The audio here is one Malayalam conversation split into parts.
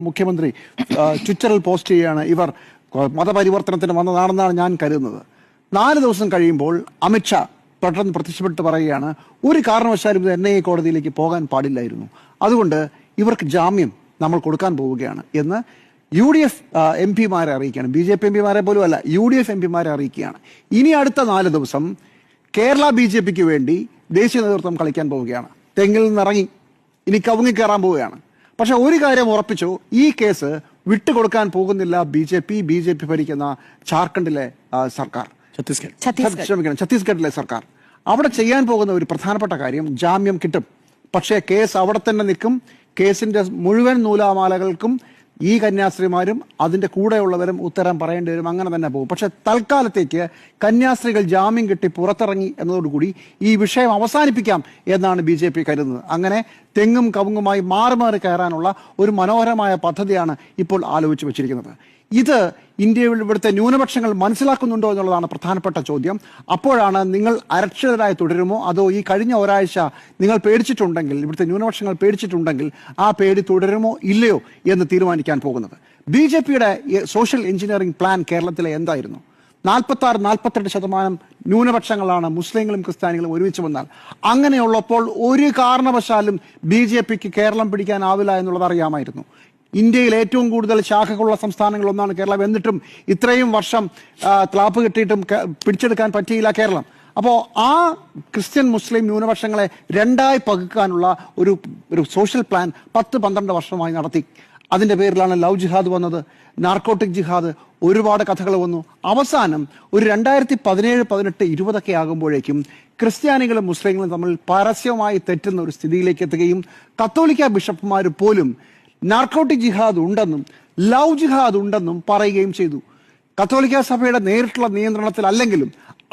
മുഖ്യമന്ത്രി ട്വിറ്ററിൽ പോസ്റ്റ് ചെയ്യുകയാണ്, ഇവർ മതപരിവർത്തനത്തിന് വന്നതാണെന്നാണ് ഞാൻ കരുതുന്നത്. 4 ദിവസം കഴിയുമ്പോൾ അമിത്ഷാ പെട്ടെന്ന് പ്രത്യക്ഷപ്പെട്ട് പറയുകയാണ്, ഒരു കാരണവശാലും ഇത് NIA കോടതിയിലേക്ക് പോകാൻ പാടില്ലായിരുന്നു, അതുകൊണ്ട് ഇവർക്ക് ജാമ്യം നമ്മൾ കൊടുക്കാൻ പോവുകയാണ് എന്ന് UDF MP മാരെ അറിയിക്കുകയാണ്. BJP MP മാരെ പോലും അല്ല, UDF MP മാരെ അറിയിക്കുകയാണ്. ഇനി അടുത്ത 4 ദിവസം കേരള BJPക്ക് വേണ്ടി ദേശീയ നേതൃത്വം കളിക്കാൻ പോവുകയാണ്. തെങ്ങിൽ നിന്നിറങ്ങി ഇനി കവുങ്ങി കയറാൻ പോവുകയാണ്. പക്ഷെ ഒരു കാര്യം ഉറപ്പിച്ചു, ഈ കേസ് വിട്ടുകൊടുക്കാൻ പോകുന്നില്ല BJP ഭരിക്കുന്ന ജാർഖണ്ഡിലെ സർക്കാർ, ഛത്തീസ്ഗഡിലെ സർക്കാർ. അവിടെ ചെയ്യാൻ പോകുന്ന ഒരു പ്രധാനപ്പെട്ട കാര്യം, ജാമ്യം കിട്ടും, പക്ഷേ കേസ് അവിടെ തന്നെ നിൽക്കും. കേസിന്റെ മുഴുവൻ നൂലാമാലകൾക്കും ഈ കന്യാസ്ത്രീമാരും അതിന്റെ കൂടെയുള്ളവരും ഉത്തരം പറയേണ്ടി വരും. അങ്ങനെ തന്നെ പോകും. പക്ഷെ തൽക്കാലത്തേക്ക് കന്യാസ്ത്രീകൾ ജാമ്യം കിട്ടി പുറത്തിറങ്ങി എന്നതോടുകൂടി ഈ വിഷയം അവസാനിപ്പിക്കാം എന്നാണ് BJP കരുതുന്നത്. അങ്ങനെ തെങ്ങും കവുങ്ങുമായി മാറി കയറാനുള്ള ഒരു മനോഹരമായ പദ്ധതിയാണ് ഇപ്പോൾ ആലോചിച്ച് വെച്ചിരിക്കുന്നത്. ഇത് ഇന്ത്യയിൽ ഇവിടുത്തെ ന്യൂനപക്ഷങ്ങൾ മനസ്സിലാക്കുന്നുണ്ടോ എന്നുള്ളതാണ് പ്രധാനപ്പെട്ട ചോദ്യം. അപ്പോഴാണ് നിങ്ങൾ അരക്ഷിതരായി തുടരുമോ, അതോ ഈ കഴിഞ്ഞ ഒരാഴ്ച നിങ്ങൾ പേടിച്ചിട്ടുണ്ടെങ്കിൽ, ഇവിടുത്തെ ന്യൂനപക്ഷങ്ങൾ പേടിച്ചിട്ടുണ്ടെങ്കിൽ ആ പേടി തുടരുമോ ഇല്ലയോ എന്ന് തീരുമാനിക്കാൻ പോകുന്നത്. BJPയുടെ സോഷ്യൽ എഞ്ചിനീയറിംഗ് പ്ലാൻ കേരളത്തിലെ എന്തായിരുന്നു? 46-48% ന്യൂനപക്ഷങ്ങളാണ് മുസ്ലിങ്ങളും ക്രിസ്ത്യാനികളും ഒരുമിച്ച് വന്നാൽ. അങ്ങനെയുള്ളപ്പോൾ ഒരു കാരണവശാലും BJPക്ക് കേരളം പിടിക്കാനാവില്ല എന്നുള്ളത് അറിയാമായിരുന്നു. ഇന്ത്യയിൽ ഏറ്റവും കൂടുതൽ ശാഖകളുള്ള സംസ്ഥാനങ്ങളൊന്നാണ് കേരളം. എന്നിട്ടും ഇത്രയും വർഷം ക്ലാപ്പ് കിട്ടിയിട്ടും പിടിച്ചെടുക്കാൻ പറ്റിയില്ല കേരളം. അപ്പോൾ ആ ക്രിസ്ത്യൻ മുസ്ലിം ന്യൂനപക്ഷങ്ങളെ രണ്ടായി പകുക്കാനുള്ള ഒരു സോഷ്യൽ പ്ലാൻ 10-12 വർഷമായി നടത്തി. അതിന്റെ പേരിലാണ് ലവ് ജിഹാദ് വന്നത്, നാർക്കോട്ടിക് ജിഹാദ്, ഒരുപാട് കഥകൾ വന്നു. അവസാനം ഒരു 2017, 18, 20 ആകുമ്പോഴേക്കും ക്രിസ്ത്യാനികളും മുസ്ലിങ്ങളും തമ്മിൽ പരസ്യമായി തെറ്റുന്ന ഒരു സ്ഥിതിയിലേക്ക് എത്തുകയും കത്തോലിക്ക ബിഷപ്പുമാർ പോലും നാർക്കോട്ടിക് ജിഹാദ് ഉണ്ടെന്നും ലവ് ജിഹാദ് ഉണ്ടെന്നും പറയുകയും ചെയ്തു. കത്തോലിക്ക സഭയുടെ നേരിട്ടുള്ള നിയന്ത്രണത്തിൽ അല്ലെങ്കിലും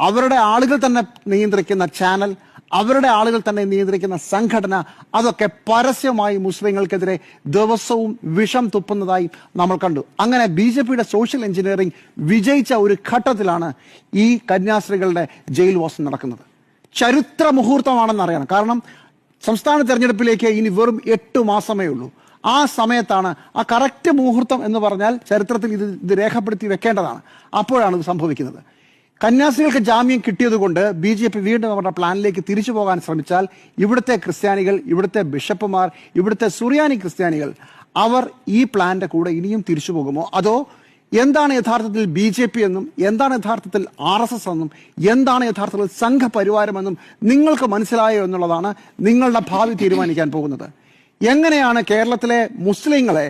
അവരുടെ ആളുകൾ തന്നെ നിയന്ത്രിക്കുന്ന ചാനൽ, അവരുടെ ആളുകൾ തന്നെ നിയന്ത്രിക്കുന്ന സംഘടന, അതൊക്കെ പരസ്യമായി മുസ്ലിങ്ങൾക്കെതിരെ ദിവസവും വിഷം തുപ്പുന്നതായി നമ്മൾ കണ്ടു. അങ്ങനെ BJPയുടെ സോഷ്യൽ എഞ്ചിനീയറിംഗ് വിജയിച്ച ഒരു ഘട്ടത്തിലാണ് ഈ കന്യാസ്ത്രീകളുടെ ജയിൽ വാസം നടക്കുന്നത്. ചരിത്ര മുഹൂർത്തമാണെന്ന് അറിയണം. കാരണം സംസ്ഥാന തെരഞ്ഞെടുപ്പിലേക്ക് ഇനി വെറും 8 മാസമേ ഉള്ളൂ. ആ സമയത്താണ്, ആ കറക്റ്റ് മുഹൂർത്തം എന്ന് പറഞ്ഞാൽ ചരിത്രത്തിൽ ഇത് രേഖപ്പെടുത്തി വെക്കേണ്ടതാണ്. അപ്പോഴാണ് ഇത് സംഭവിക്കുന്നത്. കന്യാസ്ത്രീകൾക്ക് ജാമ്യം കിട്ടിയതുകൊണ്ട് BJP വീണ്ടും അവരുടെ പ്ലാനിലേക്ക് തിരിച്ചു പോകാൻ ശ്രമിച്ചാൽ ഇവിടുത്തെ ക്രിസ്ത്യാനികൾ, ഇവിടുത്തെ ബിഷപ്പുമാർ, ഇവിടുത്തെ സുറിയാനി ക്രിസ്ത്യാനികൾ അവർ ഈ പ്ലാന്റെ കൂടെ ഇനിയും തിരിച്ചു പോകുമോ, അതോ എന്താണ് യഥാർത്ഥത്തിൽ BJP എന്നും എന്താണ് യഥാർത്ഥത്തിൽ RSS എന്നും എന്താണ് യഥാർത്ഥത്തിൽ സംഘപരിവാരമെന്നും നിങ്ങൾക്ക് മനസ്സിലായോ എന്നുള്ളതാണ് നിങ്ങളുടെ ഭാവി തീരുമാനിക്കാൻ പോകുന്നത്. എങ്ങനെയാണ് കേരളത്തിലെ മുസ്ലിങ്ങളെ